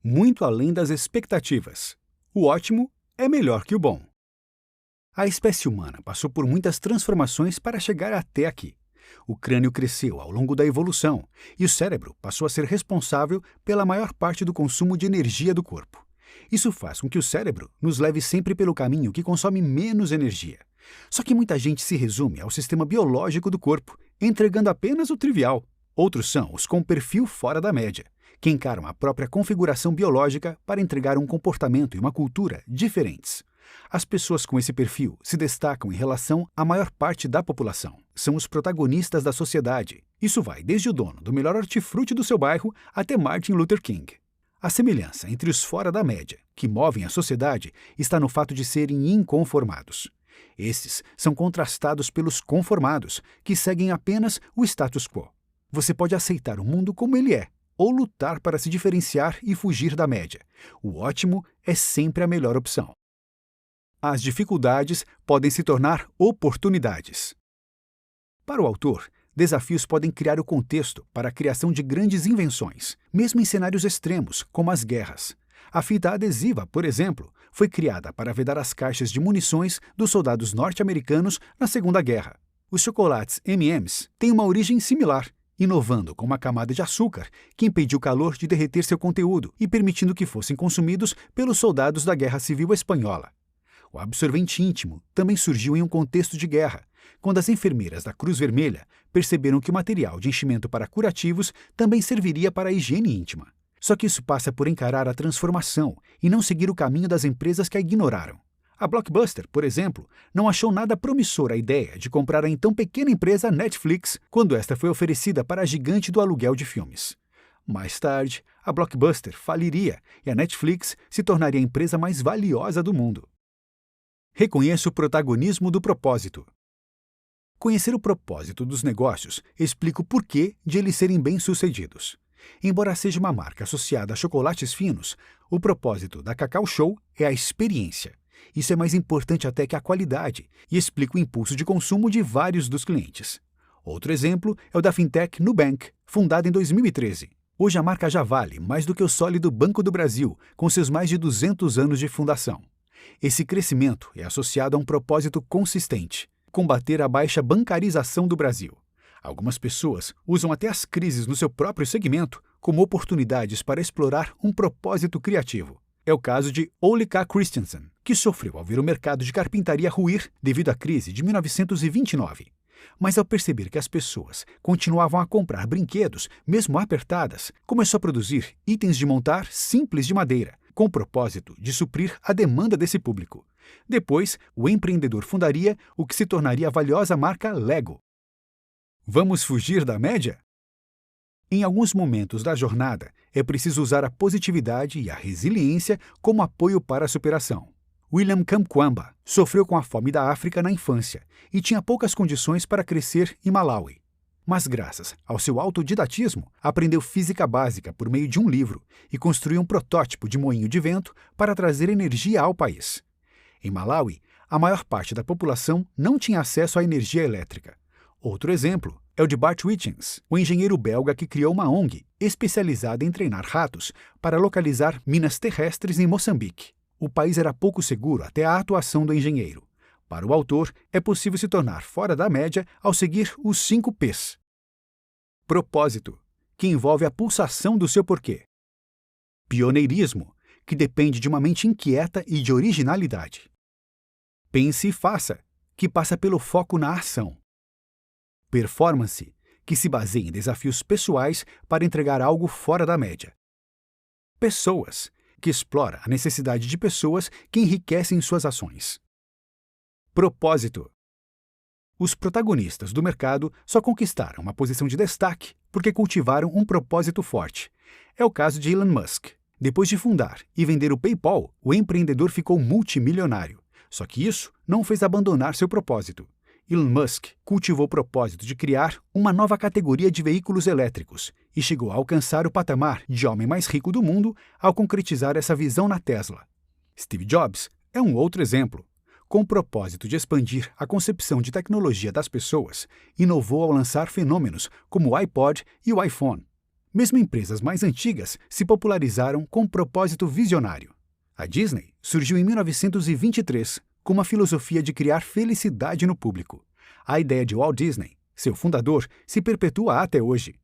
muito além das expectativas. O ótimo é melhor que o bom. A espécie humana passou por muitas transformações para chegar até aqui. O crânio cresceu ao longo da evolução e o cérebro passou a ser responsável pela maior parte do consumo de energia do corpo. Isso faz com que o cérebro nos leve sempre pelo caminho que consome menos energia. Só que muita gente se resume ao sistema biológico do corpo, entregando apenas o trivial. Outros são os com perfil fora da média, que encaram a própria configuração biológica para entregar um comportamento e uma cultura diferentes. As pessoas com esse perfil se destacam em relação à maior parte da população. São os protagonistas da sociedade. Isso vai desde o dono do melhor hortifruti do seu bairro até Martin Luther King. A semelhança entre os fora da média, que movem a sociedade, está no fato de serem inconformados. Esses são contrastados pelos conformados, que seguem apenas o status quo. Você pode aceitar o mundo como ele é, ou lutar para se diferenciar e fugir da média. O ótimo é sempre a melhor opção. As dificuldades podem se tornar oportunidades. Para o autor, desafios podem criar o contexto para a criação de grandes invenções, mesmo em cenários extremos, como as guerras. A fita adesiva, por exemplo, foi criada para vedar as caixas de munições dos soldados norte-americanos na Segunda Guerra. Os chocolates M&M's têm uma origem similar, inovando com uma camada de açúcar que impediu o calor de derreter seu conteúdo e permitindo que fossem consumidos pelos soldados da Guerra Civil Espanhola. O absorvente íntimo também surgiu em um contexto de guerra, quando as enfermeiras da Cruz Vermelha perceberam que o material de enchimento para curativos também serviria para a higiene íntima. Só que isso passa por encarar a transformação e não seguir o caminho das empresas que a ignoraram. A Blockbuster, por exemplo, não achou nada promissora a ideia de comprar a então pequena empresa Netflix quando esta foi oferecida para a gigante do aluguel de filmes. Mais tarde, a Blockbuster faliria e a Netflix se tornaria a empresa mais valiosa do mundo. Reconheça o protagonismo do propósito. Conhecer o propósito dos negócios explica o porquê de eles serem bem-sucedidos. Embora seja uma marca associada a chocolates finos, o propósito da Cacau Show é a experiência. Isso é mais importante até que a qualidade e explica o impulso de consumo de vários dos clientes. Outro exemplo é o da fintech Nubank, fundada em 2013. Hoje a marca já vale mais do que o sólido Banco do Brasil, com seus mais de 200 anos de fundação. Esse crescimento é associado a um propósito consistente: combater a baixa bancarização do Brasil. Algumas pessoas usam até as crises no seu próprio segmento como oportunidades para explorar um propósito criativo. É o caso de Ole K. Christensen, que sofreu ao ver o mercado de carpintaria ruir devido à crise de 1929. Mas ao perceber que as pessoas continuavam a comprar brinquedos, mesmo apertadas, começou a produzir itens de montar simples de madeira, com o propósito de suprir a demanda desse público. Depois, o empreendedor fundaria o que se tornaria a valiosa marca Lego. Vamos fugir da média? Em alguns momentos da jornada, é preciso usar a positividade e a resiliência como apoio para a superação. William Kamkwamba sofreu com a fome da África na infância e tinha poucas condições para crescer em Malawi. Mas graças ao seu autodidatismo, aprendeu física básica por meio de um livro e construiu um protótipo de moinho de vento para trazer energia ao país. Em Malawi, a maior parte da população não tinha acesso à energia elétrica. Outro exemplo é o de Bart Wilkins, o engenheiro belga que criou uma ONG especializada em treinar ratos para localizar minas terrestres em Moçambique. O país era pouco seguro até a atuação do engenheiro. Para o autor, é possível se tornar fora da média ao seguir os 5 P's. Propósito, que envolve a pulsação do seu porquê. Pioneirismo, que depende de uma mente inquieta e de originalidade. Pense e faça, que passa pelo foco na ação. Performance, que se baseia em desafios pessoais para entregar algo fora da média. Pessoas, que explora a necessidade de pessoas que enriquecem suas ações. Propósito. Os protagonistas do mercado só conquistaram uma posição de destaque porque cultivaram um propósito forte. É o caso de Elon Musk. Depois de fundar e vender o PayPal, o empreendedor ficou multimilionário. Só que isso não o fez abandonar seu propósito. Elon Musk cultivou o propósito de criar uma nova categoria de veículos elétricos e chegou a alcançar o patamar de homem mais rico do mundo ao concretizar essa visão na Tesla. Steve Jobs é um outro exemplo. Com o propósito de expandir a concepção de tecnologia das pessoas, inovou ao lançar fenômenos como o iPod e o iPhone. Mesmo empresas mais antigas se popularizaram com um propósito visionário. A Disney surgiu em 1923 com uma filosofia de criar felicidade no público. A ideia de Walt Disney, seu fundador, se perpetua até hoje.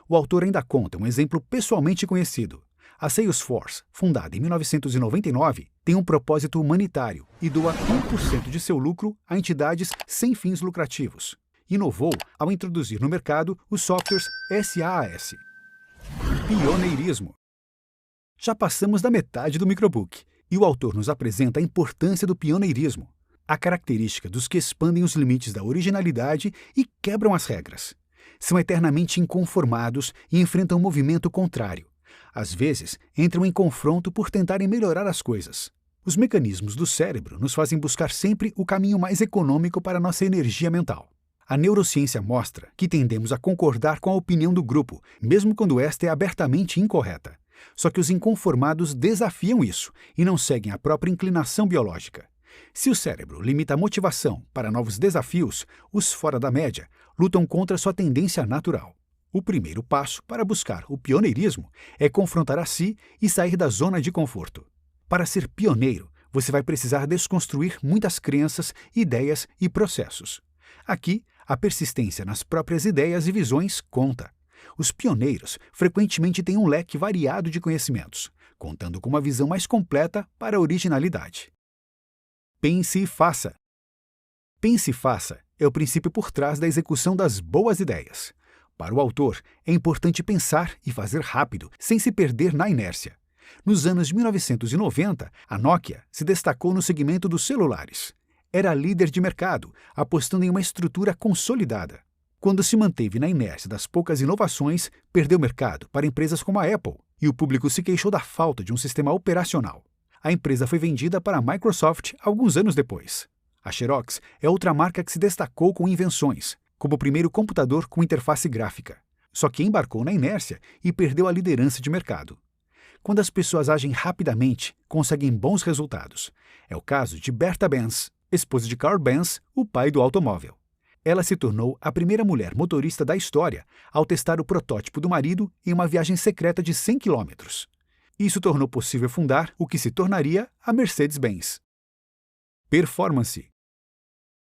O autor ainda conta um exemplo pessoalmente conhecido. A Salesforce, fundada em 1999, tem um propósito humanitário e doa 1% de seu lucro a entidades sem fins lucrativos. Inovou ao introduzir no mercado os softwares SaaS. Pioneirismo. Já passamos da metade do microbook e o autor nos apresenta a importância do pioneirismo, a característica dos que expandem os limites da originalidade e quebram as regras. São eternamente inconformados e enfrentam um movimento contrário. Às vezes, entram em confronto por tentarem melhorar as coisas. Os mecanismos do cérebro nos fazem buscar sempre o caminho mais econômico para nossa energia mental. A neurociência mostra que tendemos a concordar com a opinião do grupo, mesmo quando esta é abertamente incorreta. Só que os inconformados desafiam isso e não seguem a própria inclinação biológica. Se o cérebro limita a motivação para novos desafios, os fora da média lutam contra sua tendência natural. O primeiro passo para buscar o pioneirismo é confrontar a si e sair da zona de conforto. Para ser pioneiro, você vai precisar desconstruir muitas crenças, ideias e processos. Aqui, a persistência nas próprias ideias e visões conta. Os pioneiros frequentemente têm um leque variado de conhecimentos, contando com uma visão mais completa para a originalidade. Pense e faça. Pense e faça é o princípio por trás da execução das boas ideias. Para o autor, é importante pensar e fazer rápido, sem se perder na inércia. Nos anos de 1990, a Nokia se destacou no segmento dos celulares. Era líder de mercado, apostando em uma estrutura consolidada. Quando se manteve na inércia das poucas inovações, perdeu mercado para empresas como a Apple, e o público se queixou da falta de um sistema operacional. A empresa foi vendida para a Microsoft alguns anos depois. A Xerox é outra marca que se destacou com invenções, como o primeiro computador com interface gráfica. Só que embarcou na inércia e perdeu a liderança de mercado. Quando as pessoas agem rapidamente, conseguem bons resultados. É o caso de Bertha Benz, esposa de Carl Benz, o pai do automóvel. Ela se tornou a primeira mulher motorista da história ao testar o protótipo do marido em uma viagem secreta de 100 quilômetros. Isso tornou possível fundar o que se tornaria a Mercedes-Benz. Performance.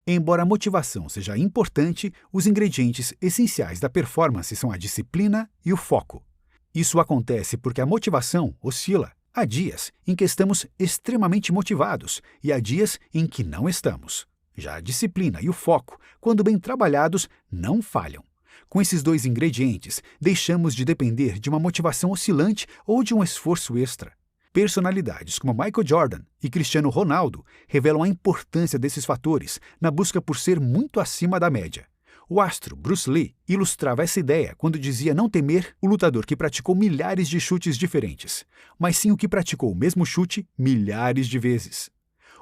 Embora a motivação seja importante, os ingredientes essenciais da performance são a disciplina e o foco. Isso acontece porque a motivação oscila. Há dias em que estamos extremamente motivados e há dias em que não estamos. Já a disciplina e o foco, quando bem trabalhados, não falham. Com esses dois ingredientes, deixamos de depender de uma motivação oscilante ou de um esforço extra. Personalidades como Michael Jordan e Cristiano Ronaldo revelam a importância desses fatores na busca por ser muito acima da média. O astro Bruce Lee ilustrava essa ideia quando dizia não temer o lutador que praticou milhares de chutes diferentes, mas sim o que praticou o mesmo chute milhares de vezes.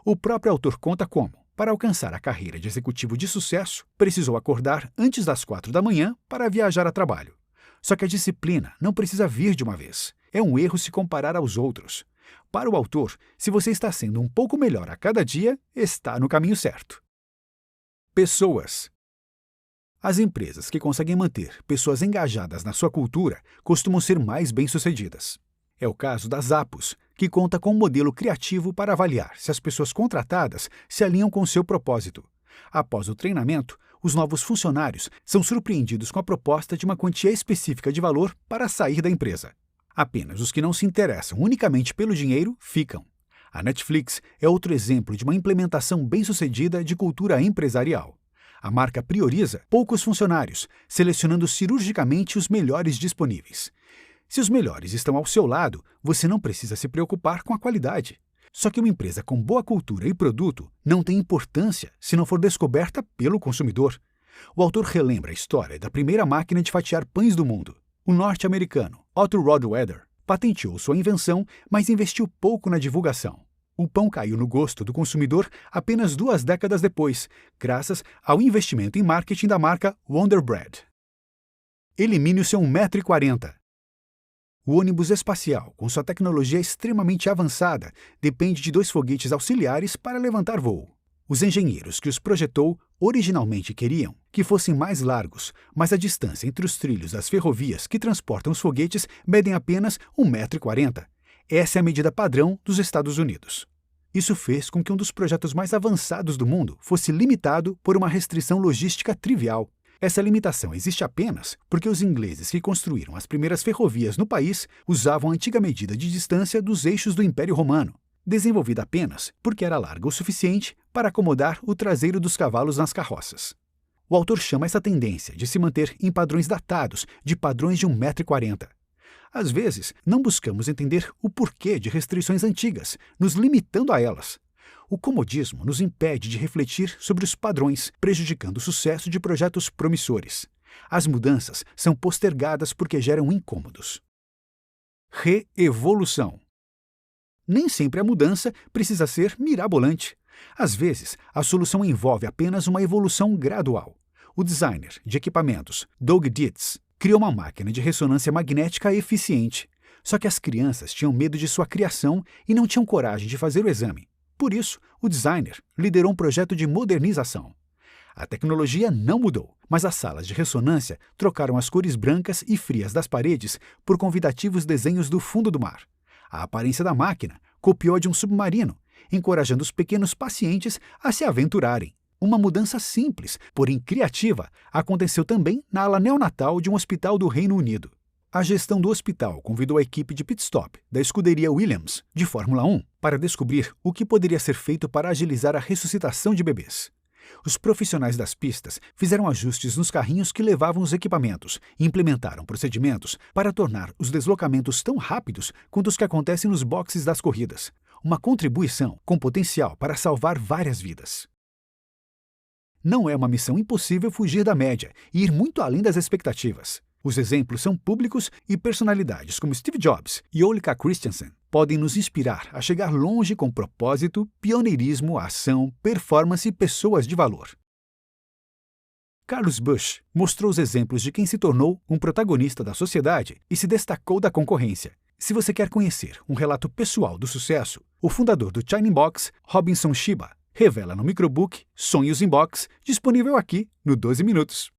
O próprio autor conta como, para alcançar a carreira de executivo de sucesso, precisou acordar antes das 4 da manhã para viajar a trabalho. Só que a disciplina não precisa vir de uma vez. É um erro se comparar aos outros. Para o autor, se você está sendo um pouco melhor a cada dia, está no caminho certo. Pessoas. As empresas que conseguem manter pessoas engajadas na sua cultura costumam ser mais bem-sucedidas. É o caso da Zappos, que conta com um modelo criativo para avaliar se as pessoas contratadas se alinham com seu propósito. Após o treinamento, os novos funcionários são surpreendidos com a proposta de uma quantia específica de valor para sair da empresa. Apenas os que não se interessam unicamente pelo dinheiro ficam. A Netflix é outro exemplo de uma implementação bem-sucedida de cultura empresarial. A marca prioriza poucos funcionários, selecionando cirurgicamente os melhores disponíveis. Se os melhores estão ao seu lado, você não precisa se preocupar com a qualidade. Só que uma empresa com boa cultura e produto não tem importância se não for descoberta pelo consumidor. O autor relembra a história da primeira máquina de fatiar pães do mundo. O norte-americano Otto Rohrwader patenteou sua invenção, mas investiu pouco na divulgação. O pão caiu no gosto do consumidor apenas 2 décadas depois, graças ao investimento em marketing da marca Wonder Bread. Elimine o seu 1,40 m. O ônibus espacial, com sua tecnologia extremamente avançada, depende de 2 foguetes auxiliares para levantar voo. Os engenheiros que os projetou originalmente queriam que fossem mais largos, mas a distância entre os trilhos das ferrovias que transportam os foguetes medem apenas 1,40 m. Essa é a medida padrão dos Estados Unidos. Isso fez com que um dos projetos mais avançados do mundo fosse limitado por uma restrição logística trivial. Essa limitação existe apenas porque os ingleses que construíram as primeiras ferrovias no país usavam a antiga medida de distância dos eixos do Império Romano, desenvolvida apenas porque era larga o suficiente para acomodar o traseiro dos cavalos nas carroças. O autor chama essa tendência de se manter em padrões datados de padrões de 1,40 m. Às vezes, não buscamos entender o porquê de restrições antigas, nos limitando a elas. O comodismo nos impede de refletir sobre os padrões, prejudicando o sucesso de projetos promissores. As mudanças são postergadas porque geram incômodos. Reevolução. Nem sempre a mudança precisa ser mirabolante. Às vezes, a solução envolve apenas uma evolução gradual. O designer de equipamentos, Doug Dietz, criou uma máquina de ressonância magnética eficiente. Só que as crianças tinham medo de sua criação e não tinham coragem de fazer o exame. Por isso, o designer liderou um projeto de modernização. A tecnologia não mudou, mas as salas de ressonância trocaram as cores brancas e frias das paredes por convidativos desenhos do fundo do mar. A aparência da máquina copiou a de um submarino, encorajando os pequenos pacientes a se aventurarem. Uma mudança simples, porém criativa, aconteceu também na ala neonatal de um hospital do Reino Unido. A gestão do hospital convidou a equipe de pit stop da escuderia Williams, de Fórmula 1, para descobrir o que poderia ser feito para agilizar a ressuscitação de bebês. Os profissionais das pistas fizeram ajustes nos carrinhos que levavam os equipamentos e implementaram procedimentos para tornar os deslocamentos tão rápidos quanto os que acontecem nos boxes das corridas. Uma contribuição com potencial para salvar várias vidas. Não é uma missão impossível fugir da média e ir muito além das expectativas. Os exemplos são públicos e personalidades como Steve Jobs e Ole K. Christensen podem nos inspirar a chegar longe com propósito, pioneirismo, ação, performance e pessoas de valor. Carlos Bush mostrou os exemplos de quem se tornou um protagonista da sociedade e se destacou da concorrência. Se você quer conhecer um relato pessoal do sucesso, o fundador do China Box, Robinson Shiba, revela no microbook Sonhos Inbox, disponível aqui no 12 Minutos.